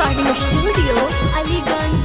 recording studio Aliganj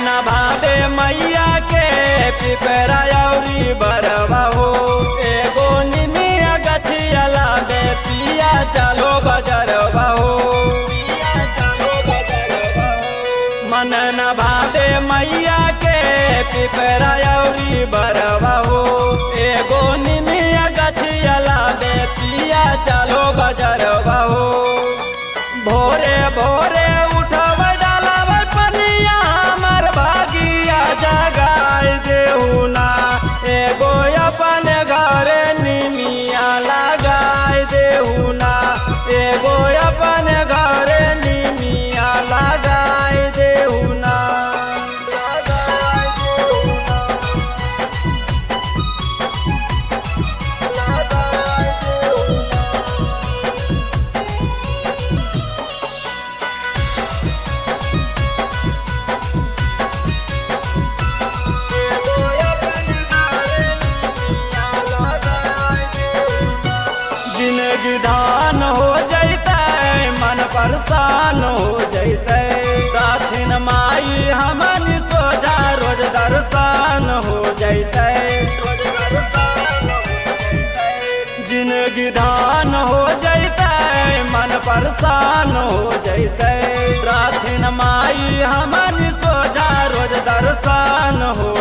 न भावे मैया के पिपरा अउरी बरवा हो एगो निमिया गछिया लागे पिया चलो बजरवा हो मन न भावे मैया के पिपरा अउरी बरवा हो एगो निमिया गछिया लागे पिया चलो बजरवा हो भोरे भोरे धान हो जैते मन परेशान हो जैते राथिन माई हमन सोझा रोज दर्शन हो जैते जिंदगी धान हो जैते मन परेशान हो जैते राथिन माई हमन सोझा रोज दर्शन हो